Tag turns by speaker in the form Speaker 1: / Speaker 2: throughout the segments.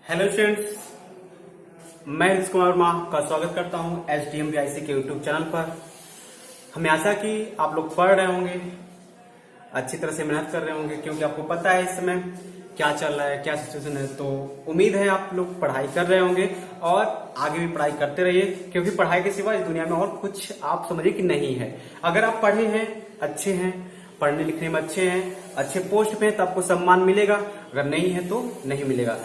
Speaker 1: Hello students, मैं हरीश कुमार वर्मा का स्वागत करता हूं SDMBIC के यूट्यूब चैनल पर। हमें आशा कि आप लोग पढ़ रहे होंगे, अच्छी तरह से मेहनत कर रहे होंगे, क्योंकि आपको पता है इस समय क्या चल रहा है, क्या सिचुएशन है। तो उम्मीद है आप लोग पढ़ाई कर रहे होंगे और आगे भी पढ़ाई करते रहिए, क्योंकि पढ़ाई के सिवा इस दुनिया में और कुछ आप समझिए कि नहीं है। अगर आप पढ़े हैं, अच्छे हैं, पढ़ने लिखने में अच्छे हैं, अच्छे पोस्ट पे हैं, तो आपको सम्मान मिलेगा। अगर नहीं है तो नहीं मिलेगा।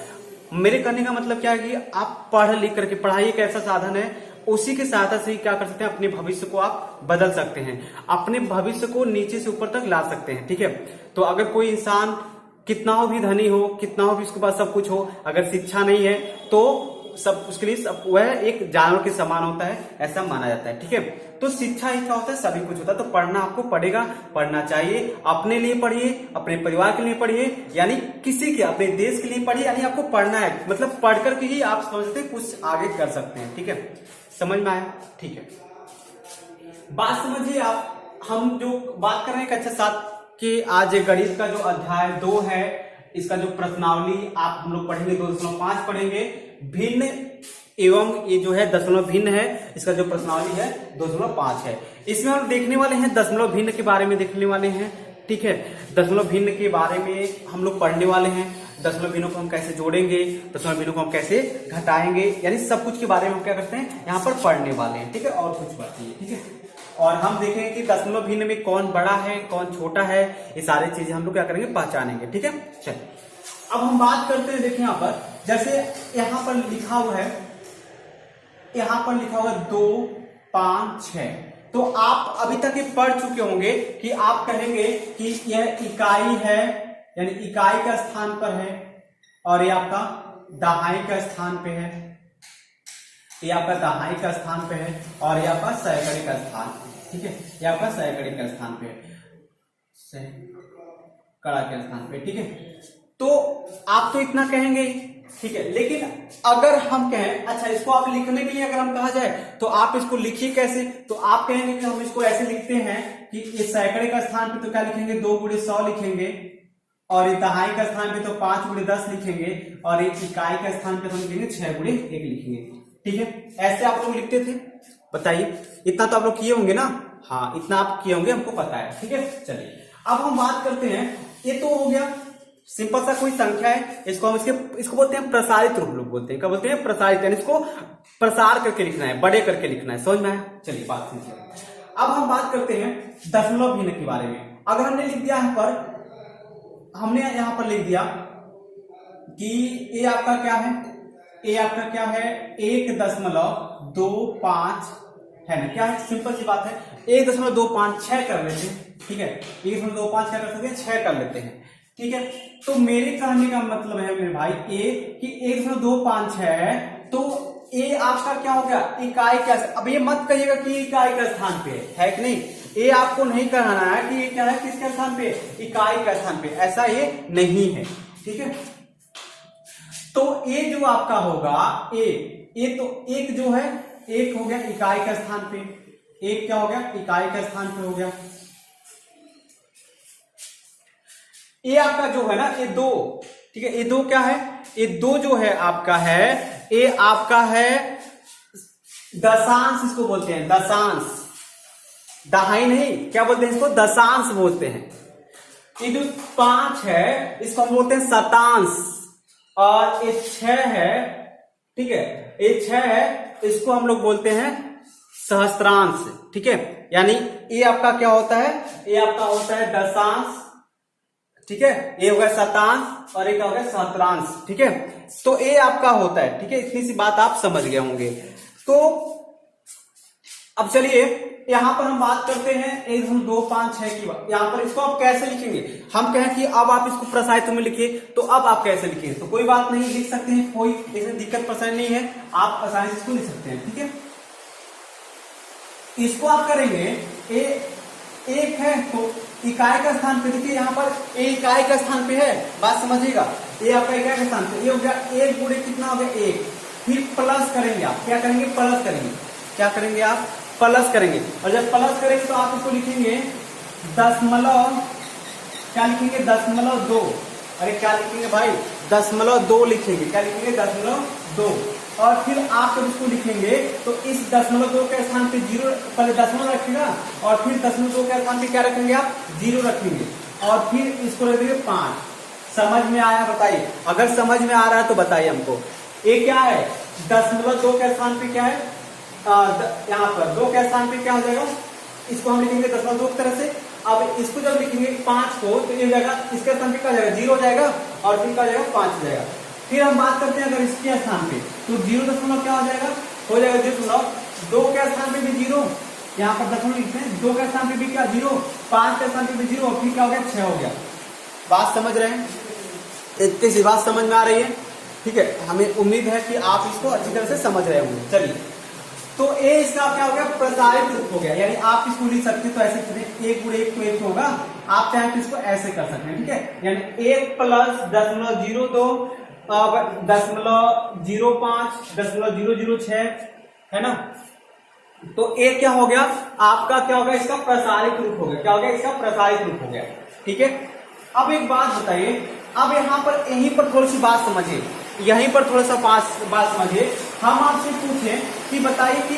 Speaker 1: मेरे कहने का मतलब क्या है कि आप पढ़ लिख करके, पढ़ाई एक ऐसा साधन है, उसी की सहायता से ही क्या कर सकते हैं, अपने भविष्य को आप बदल सकते हैं, अपने भविष्य को नीचे से ऊपर तक ला सकते हैं। ठीक है, तो अगर कोई इंसान कितना हो भी धनी हो, कितना हो भी उसके पास सब कुछ हो, अगर शिक्षा नहीं है तो सब उसके लिए वह एक जानवर के समान होता है, ऐसा माना जाता है। ठीक है, तो शिक्षा ही क्या होता है, सभी कुछ होता है। तो पढ़ना आपको पड़ेगा, पढ़ना चाहिए। अपने लिए पढ़िए, अपने परिवार के लिए पढ़िए, यानी किसी के, अपने देश के लिए पढ़िए। यानी आपको पढ़ना है, मतलब पढ़ करके ही आप समझते कुछ आगे कर सकते हैं। ठीक है, समझ में आया? ठीक है, बात समझिए आप। हम जो बात कर रहे हैं कक्षा 7 के, आज गणित का जो अध्याय 2 है, इसका जो प्रश्नावली आप हम लोग पढ़ेंगे 2.5 पढ़ेंगे। भिन्न एवं ये जो है दशमलव भिन्न है, इसका जो प्रश्नावली है 2.5 है। इसमें हम देखने वाले हैं दशमलव भिन्न के बारे में देखने वाले हैं। ठीक है, दशमलव भिन्न के बारे में हम लोग पढ़ने वाले हैं। दशमलव भिन्नों को हम कैसे जोड़ेंगे, दशमलव भिन्नों को हम कैसे घटाएंगे, यानी सब कुछ के बारे में हम क्या करते हैं, यहाँ पर पढ़ने वाले हैं। ठीक है, और कुछ बात नहीं। ठीक है, और हम देखेंगे कि दशमलव भिन्न में कौन बड़ा है, कौन छोटा है, ये सारी चीजें हम लोग क्या करेंगे, पहचानेंगे। ठीक है, चलिए अब हम बात करते हैं। देखिए यहाँ पर, जैसे यहाँ पर लिखा हुआ है, यहाँ पर लिखा हुआ 2, 5, 6, तो आप अभी तक ये पढ़ चुके होंगे कि आप कहेंगे कि यह इकाई है, यानी इकाई का स्थान पर है, और ये आपका दहाई का स्थान पे है, ये आपका दहाई का स्थान पे है, और ये आपका सैकड़े का स्थान पे। ठीक है, ये आपका सैकड़े का स्थान पे है, सैकड़ा के स्थान पे। ठीक है, तो आप तो इतना कहेंगे। ठीक है, लेकिन अगर हम कहें, अच्छा इसको आप लिखने के लिए अगर हम कहा जाए तो आप इसको लिखिए कैसे, तो आप कहेंगे कि हम इसको ऐसे लिखते हैं कि इस सैकड़े का स्थान पे तो क्या लिखेंगे, 2 × 100 लिखेंगे, और ये दहाई का स्थान पे तो 5 × 10 लिखेंगे, और एक इकाई का स्थान पे तो हम लिखेंगे 6 × 1 लिखेंगे। ठीक है, ऐसे आप लोग लिखते थे? बताइए, इतना तो आप लोग किए होंगे ना? हाँ, इतना आप किए होंगे, हमको पता है। ठीक है, चलिए अब हम बात करते हैं। ये तो हो गया सिंपल सा कोई संख्या है, इसको हम इसको बोलते हैं प्रसारित रूप, लोग बोलते हैं। क्या बोलते हैं? प्रसारित, यानी इसको प्रसार करके लिखना है, बड़े करके लिखना है। समझ में आया? चलिए बात सुनिए। अब हम बात करते हैं दशमलव भिन्न के बारे में। अगर हमने लिख दिया यहाँ पर, हमने यहाँ पर लिख दिया कि ये आपका क्या है, ये आपका क्या है, 1.25 है ना, क्या है, सिंपल सी बात है। 1.25 6 कर लेते हैं। ठीक है, 1.25 क्या कर सकते हैं, 6 कर लेते हैं। ठीक है, तो मेरे कहने का मतलब है मेरे भाई ए कि 1.25 है, तो ए आपका क्या हो गया, इकाई का। अब ये मत कहिएगा कि इकाई का स्थान पे है कि नहीं, ये आपको नहीं कहना है कि ये क्या है, किसके स्थान पे, इकाई का स्थान पे, ऐसा ये नहीं है। ठीक है, तो ए जो आपका होगा, ए तो एक जो है, एक हो गया इकाई का स्थान पे, एक क्या हो गया, इकाई का स्थान पे हो गया। ये आपका जो है ना, ये 2, ठीक है, ये 2 क्या है, ये 2 जो है आपका है, ये आपका है दशांश, इसको बोलते हैं दशांश, दहाई नहीं, क्या बोलते हैं इसको, दशांश बोलते हैं। ये जो 5 है इसको हम बोलते हैं शतांश, और ये 6 है, ठीक है, ये 6 है, इसको हम लोग बोलते हैं सहस्त्रांश। ठीक है, यानी ये आपका क्या होता है, ये आपका होता है दशांश। ठीक है, ये होगा शतांश और एक होगा सहस्त्रांश। ठीक है, तो ये आपका होता है। ठीक है, इतनी सी बात आप समझ गए होंगे। तो अब चलिए यहां पर हम बात करते हैं 1.25 की बात। यहां पर इसको आप कैसे लिखेंगे, हम कहें कि अब आप इसको प्रसारित में लिखिए, तो अब आप कैसे लिखेंगे, तो कोई बात नहीं, लिख सकते हैं, कोई इसमें दिक्कत परेशानी नहीं है, आप आसानी से इसको लिख सकते हैं। ठीक है, इसको आप करेंगे, एक है तो इकाई का स्थान पे, देखिए यहाँ पर ए इकाई का स्थान पे है, बात समझिएगा, ये आपका इकाई का स्थान पे, ये हो गया 1 × कितना हो गया, 1, फिर प्लस करेंगे आप, क्या करेंगे, प्लस करेंगे, क्या करेंगे आप, प्लस करेंगे, और जब प्लस करेंगे तो आप इसको लिखेंगे दशमलव, क्या लिखेंगे, 0.2, अरे क्या लिखेंगे भाई, 0.2 लिखेंगे। क्या लिखेंगे? 0.2। और फिर आप जब इसको लिखेंगे तो इस 0.2 के स्थान पे 0, पहले दशमलव रखिएगा और फिर 0.2 के स्थान पे क्या रखेंगे आप? 0 रखेंगे और फिर इसको रख देंगे 5। समझ में आया? बताइए। अगर समझ में आ रहा है तो बताइए हमको। ये क्या है? 0.2 के स्थान पे क्या है? यहाँ पर 2 के स्थान पे क्या हो जाएगा? इसको हम लिखेंगे 0.2 की तरह से। अब इसको जब लिखेंगे 5 को तो ये हो जाएगा, इसके स्थान पे क्या हो जाएगा? 0 हो जाएगा और फिर क्या हो जाएगा? 5 हो जाएगा। फिर हम बात करते हैं अगर इसके स्थान पे तो 0 क्या हो जाएगा? हो जाएगा 0.2 के स्थान पे भी 0, यहाँ पर दशमलव लिखते हैं। 2 के स्थान पे भी क्या? 0, 5 के स्थान पे भी 0 और फिर क्या हो गया? 6 हो गया। बात समझ रहे हैं? इतनी सी बात समझ में आ रही है? ठीक है, हमें उम्मीद है कि आप इसको अच्छी तरह से समझ रहे होंगे। चलिए, तो ए इसका क्या हो गया? प्रसारित रूप हो गया। यानी आप इसको लिख सकते हैं तो ऐसे 1 × 1 तो 1 होगा, आप चाहें तो इसको ऐसे कर सकते हैं। ठीक है, यानी 1 + 0.02 अब 0.05 0.006 है ना। तो ए क्या हो गया? आपका क्या हो गया? इसका प्रसारित रूप हो गया। क्या हो गया? इसका प्रसारित रूप हो गया। ठीक है, अब एक बात बताइए, अब यहाँ पर यहीं पर थोड़ी सी बात समझिए, यहीं पर थोड़ा सा बात समझिए। हम आपसे पूछें कि बताइए कि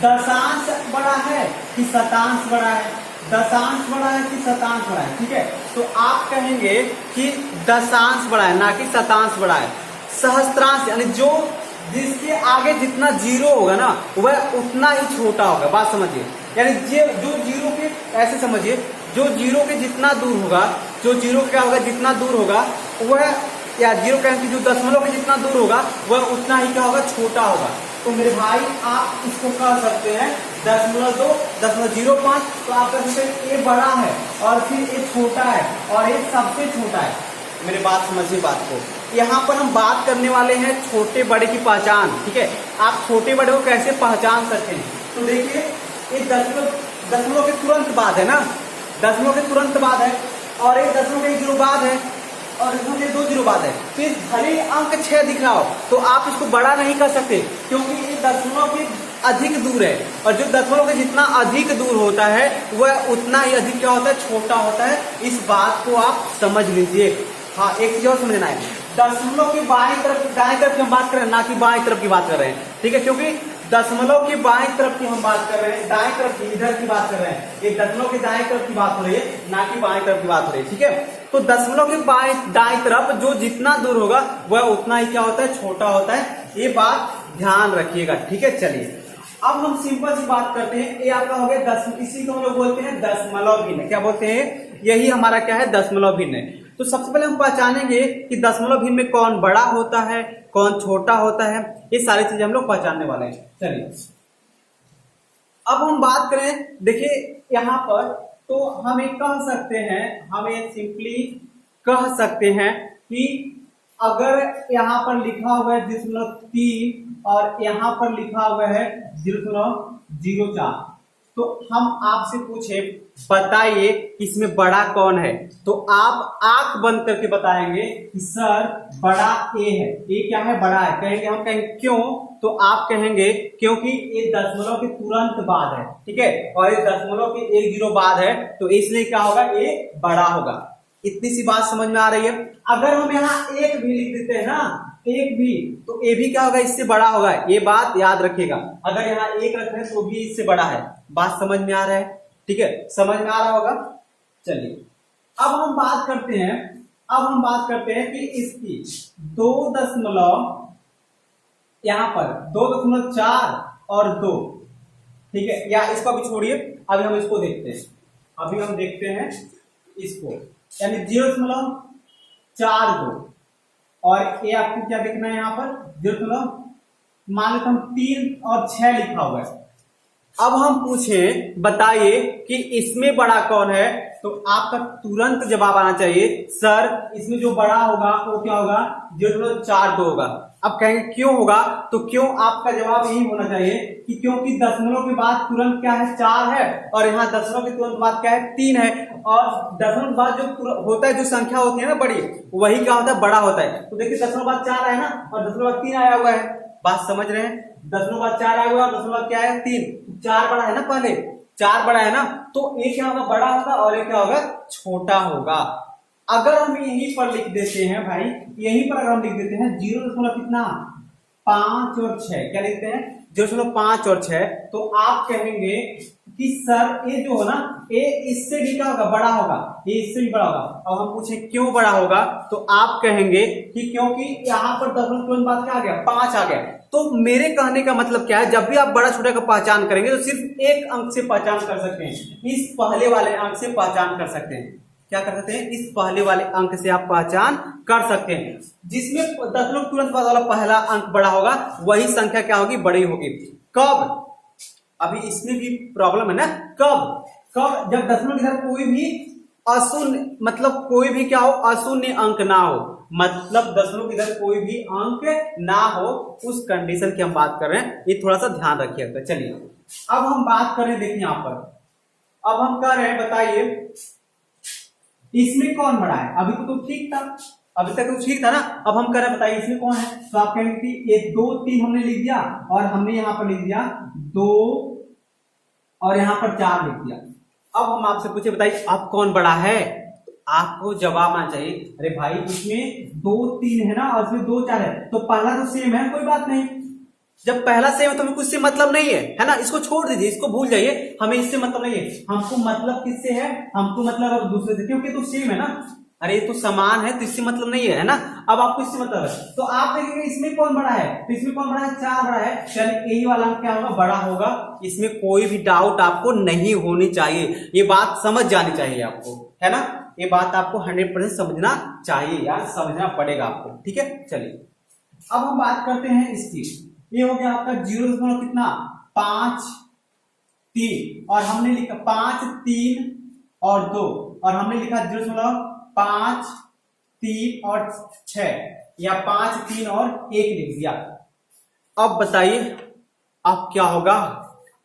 Speaker 1: दशांश बड़ा है कि शतांश बड़ा है? दशांश बड़ा है कि शतांश बड़ा है? ठीक है, तो आप कहेंगे कि दशांश बड़ा है, ना कि शतांश बड़ा है। सहस्त्रांश यानी जो जिसके आगे जितना 0 होगा ना वह उतना ही छोटा होगा। बात समझिए, यानी जो 0 के, ऐसे समझिए, जो 0 के जितना दूर होगा, जो 0 क्या होगा? जितना दूर होगा वह, या 0 का जो दशमलव के जितना दूर होगा वह उतना ही क्या होगा? छोटा होगा। तो मेरे भाई आप इसको कह सकते हैं 0.2 0.05, तो आप कह सकते हैं ये बड़ा है और फिर ये छोटा है और ये सबसे छोटा है। मेरी बात समझिए बात को। यहाँ पर हम बात करने वाले हैं छोटे बड़े की पहचान। ठीक है, आप छोटे बड़े को कैसे पहचान सकते हैं? तो देखिए, ये दशमलव के तुरंत बाद है ना, दशमलव के तुरंत बाद है और एक दशमलव के 0 बाद है और इसमें 2 0 बाद है। फिर भले अंक 6 दिख रहा हो तो आप इसको बड़ा नहीं कर सकते, क्योंकि ये दशमलव के अधिक दूर है और जो दशमलव के जितना अधिक दूर होता है वह उतना ही अधिक क्या होता है? छोटा होता है। इस बात को आप समझ लीजिए। हाँ, एक चीज और समझना है, दशमलव की बाईं तरफ, दाएं तरफ की हम बात कर रहे हैं, ना कि बाईं तरफ की बात कर रहे हैं। ठीक है, क्योंकि दशमलव की बाईं तरफ की हम बात कर रहे हैं, दाएं तरफ की, इधर की बात कर रहे हैं। ये दशमलव की दाएं तरफ की बात हो रही है, ना कि बाईं तरफ की बात हो रही है। ठीक है, तो दशमलव की दाएं तरफ जो जितना दूर होगा वह उतना ही क्या होता है? छोटा होता है। ये बात ध्यान रखिएगा। ठीक है, चलिए अब हम सिंपल सी बात करते हैं। ये आपका हो गया इसी को हम लोग बोलते हैं दशमलव भिन्न। क्या बोलते हैं? यही हमारा क्या है? दशमलव भिन्न है। तो सबसे पहले हम पहचानेंगे कि दशमलव भिन्न में कौन बड़ा होता है, कौन छोटा होता है। ये सारी चीजें हम लोग पहचानने वाले हैं। चलिए अब हम बात करें, देखिए यहाँ पर तो हम एक कह सकते हैं, हम एक सिंपली कह सकते हैं कि अगर यहाँ पर लिखा हुआ है 0.3 और यहाँ पर लिखा हुआ है 0.04, तो हम आपसे पूछे बताइए इसमें बड़ा कौन है, तो आप आंख बंद करके बताएंगे कि सर बड़ा ए है। ए क्या है? बड़ा है। कहेंगे, हम कहेंगे क्यों? तो आप कहेंगे क्योंकि ये दशमलव के तुरंत बाद है। ठीक है, और ये दशमलव के 1 0 बाद है, तो इसलिए क्या होगा? ये बड़ा होगा। इतनी सी बात समझ में आ रही है? अगर हम यहाँ 1 भी लिख देते हैं ना, 1 भी, तो ए भी क्या होगा? इससे बड़ा होगा। ये बात याद रखिएगा। अगर यहाँ 1 रख रहे हैं तो भी इससे बड़ा है। बात समझ में आ रहा है? ठीक है, समझ में आ रहा होगा। चलिए अब हम बात करते हैं, कि इसकी 2 दशमलव, यहाँ पर 2.4 और 2, ठीक है, या इसको अभी छोड़िए, अभी हम इसको देखते हैं। अभी हम देखते हैं इसको, यानी 0.42 और ये आपको क्या देखना है? यहाँ पर 0, मान लेते हम 3 और 6 लिखा हुआ है। अब हम पूछें बताइए कि इसमें बड़ा कौन है, तो आपका तुरंत जवाब आना चाहिए सर इसमें जो बड़ा होगा वो क्या होगा? 0.42 होगा। अब कहेंगे क्यों होगा? तो क्यों आपका जवाब यही होना चाहिए कि क्योंकि दशमलव के बाद तुरंत क्या है? 4 है और यहाँ दशमलव के तुरंत बाद क्या है? 3 है। और दशमलव के बाद जो होता है, जो संख्या होती है ना बड़ी, वही क्या होता है? बड़ा होता है। तो देखिए दशमलव बाद 4 है ना और दशमलव बाद 3 आया हुआ है। बात समझ रहे हैं? दशमलव बाद 4 आया हुआ है और दशमलव बाद क्या है? 3। 4 बड़ा है ना, पहले 4 बड़ा है ना, तो ये क्या होगा? बड़ा होगा और ये क्या होगा? छोटा होगा। अगर हम यहीं पर लिख देते हैं भाई, यहीं पर अगर हम लिख देते हैं 0 कितना 5 और 6, क्या लिखते हैं 0.5 और 6, तो आप कहेंगे कि सर ये जो है ना, ये इससे भी क्या होगा, बड़ा होगा, ये इससे भी बड़ा होगा। अब हम पूछें क्यों बड़ा होगा, तो आप कहेंगे कि क्योंकि यहाँ पर दशमलव तुरंत बाद क्या आ गया, 5 आ गया। तो मेरे कहने का मतलब क्या है, जब भी आप बड़ा छोटा का पहचान करेंगे तो सिर्फ एक अंक से पहचान कर सकते हैं, इस पहले वाले अंक से पहचान कर सकते हैं। क्या कर सकते हैं, इस पहले वाले अंक से आप पहचान कर सकते हैं। जिसमें दशमलव तुरंत बाद वाला पहला अंक बड़ा होगा, वही संख्या क्या होगी, बड़ी होगी। कब, अभी इसमें भी प्रॉब्लम है ना, कब जब दशमलव इधर कोई भी अशून्य, मतलब कोई भी क्या हो, अशून्य अंक ना हो, मतलब दशमलव इधर कोई भी अंक ना हो, उस कंडीशन की हम बात कर रहे हैं। ये थोड़ा सा ध्यान रखिएगा। चलिए अब हम बात करें, देखिए यहां पर अब हम कर रहे हैं, बताइए इसमें कौन बड़ा है। अभी तो ठीक था, अभी तक तो ठीक था ना। अब हम कर रहे हैं, बताइए इसमें कौन है। तो आप कहेंगे कि ये 2 3 हमने लिख दिया, और हमने यहां पर लिख दिया 2 और यहां पर 4 लिख दिया। अब हम आपसे पूछे, बताइए अब कौन बड़ा है। तो आपको जवाब आना चाहिए, अरे भाई इसमें 2 3 है ना, और इसमें 2 4 है, तो पहला तो सेम है, कोई बात नहीं। जब पहला सेम है तो हमें कुछ से मतलब नहीं है ना, इसको छोड़ दीजिए, इसको भूल जाइए, हमें इससे मतलब नहीं है। हमको मतलब किससे है, हमको मतलब अब दूसरे से, क्योंकि तो सेम है ना, अरे ये तो समान है, तो इससे मतलब नहीं है ना। अब आपको इससे मतलब है, तो आप देखेंगे इसमें कौन बड़ा है, तो इसमें कौन बड़ा है, 4 बड़ा है, यानी यही वाला क्या होगा, बड़ा होगा। इसमें कोई भी डाउट आपको नहीं होनी चाहिए, ये बात समझ जानी चाहिए आपको, है ना। ये बात आपको 100% समझना चाहिए यार, समझना पड़ेगा आपको, ठीक है। चलिए अब हम बात करते हैं इसकी। ये हो गया आपका 0 कितना 5 3, और हमने लिखा 5 3 और 2, और हमने लिखा 0.5 3 और 6, या 5 3 और 1 लिख दिया। अब बताइए अब क्या होगा,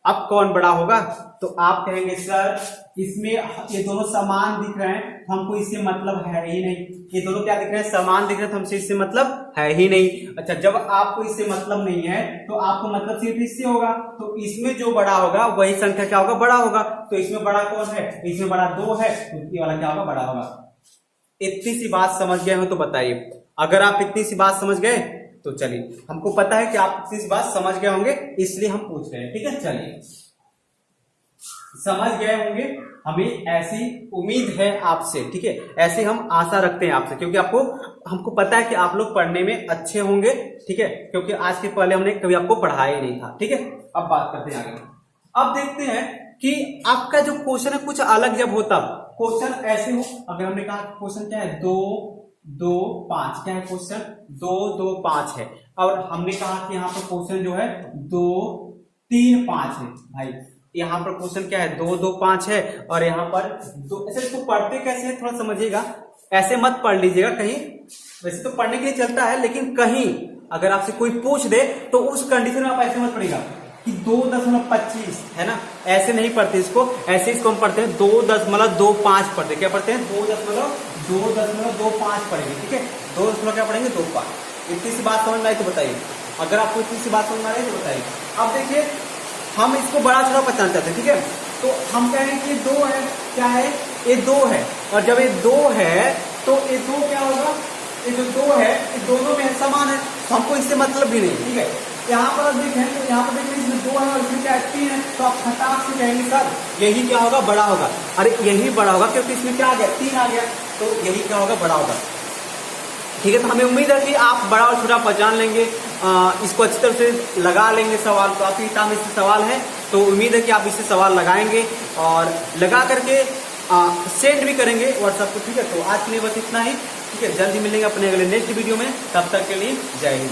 Speaker 1: अब कौन बड़ा होगा। तो आप कहेंगे सर इसमें ये दोनों समान दिख रहे हैं, तो हमको इससे मतलब है ही नहीं। ये दोनों क्या दिख रहे हैं, समान दिख रहे हैं, तो हमसे इससे मतलब है ही नहीं। अच्छा, जब आपको इससे मतलब नहीं है तो आपको मतलब सिर्फ इससे होगा, तो इसमें जो बड़ा होगा वही संख्या क्या होगा, बड़ा होगा। तो इसमें बड़ा कौन है, इसमें बड़ा 2 है, तो ये वाला क्या होगा, बड़ा होगा। इतनी सी बात समझ गए हो तो बताइए। अगर आप इतनी सी बात समझ गए तो चलिए, हमको पता है कि आप इतनी सी बात समझ गए होंगे, इसलिए हम पूछ रहे हैं, ठीक है। चलिए समझ गए होंगे, हमें ऐसी उम्मीद है आपसे, ठीक है, ऐसे हम आशा रखते हैं आपसे, क्योंकि हमको पता है कि आप लोग पढ़ने में अच्छे होंगे, ठीक है, क्योंकि आज के पहले हमने कभी आपको पढ़ाया ही नहीं था, ठीक है। अब बात करते हैं आगे। अब देखते हैं कि आपका जो क्वेश्चन है कुछ अलग जब होता, क्वेश्चन ऐसे हो, अगर हमने कहा क्वेश्चन क्या है 2 2 5, क्या है क्वेश्चन 2 2 5 है, और हमने कहा कि यहाँ पर क्वेश्चन जो है 2 3 5 है। भाई यहाँ पर क्वेश्चन क्या है 2 2 5 है, और यहाँ पर 2। ऐसे इसको पढ़ते कैसे है थोड़ा समझिएगा, ऐसे मत पढ़ लीजिएगा कहीं, वैसे तो पढ़ने के लिए चलता है, लेकिन कहीं अगर आपसे कोई पूछ दे तो उस कंडीशन में आप ऐसे मत पढ़ेगा कि 2.25 है ना, ऐसे नहीं पढ़ते इसको, ऐसे इसको हम पढ़ते हैं 2.25 पढ़ते, क्या पढ़ते हैं 2.25 पढ़ेंगे, ठीक है। 2 क्या पढ़ेंगे 2.5। इतनी सी बात समझ में आई तो बताइए, अगर आपको इतनी सी बात समझ में आ रही है तो बताइए। अब देखिए हम इसको बड़ा छोटा पहचान चाहते हैं, ठीक है, तो हम कहेंगे कि 2 है, क्या है ये 2 है, और जब ये 2 है तो ये 2 क्या होगा, ये जो 2 है ये दोनों में समान है, तो हमको इससे मतलब भी नहीं, ठीक है। यहाँ पर देखें तो यहाँ पर देखें इसमें 2 है और इसमें क्या है 3 है, तो आप फटाक से कहेंगे सर यही क्या होगा, बड़ा होगा। अरे यही बड़ा होगा, क्योंकि इसमें क्या आ गया 3 आ गया, तो यही क्या होगा, बड़ा होगा, ठीक है। तो हमें उम्मीद है कि आप बड़ा और छोटा पहचान लेंगे, इसको अच्छी तरह से लगा लेंगे सवाल। तो आपकी किताब में इससे सवाल है, तो उम्मीद है कि आप इससे सवाल लगाएंगे और लगा करके सेंड भी करेंगे व्हाट्सएप को, ठीक है। तो आज के लिए बस इतना ही, ठीक है। जल्दी मिलेंगे अपने अगले नेक्स्ट वीडियो में, तब तक के लिए जय हिंद।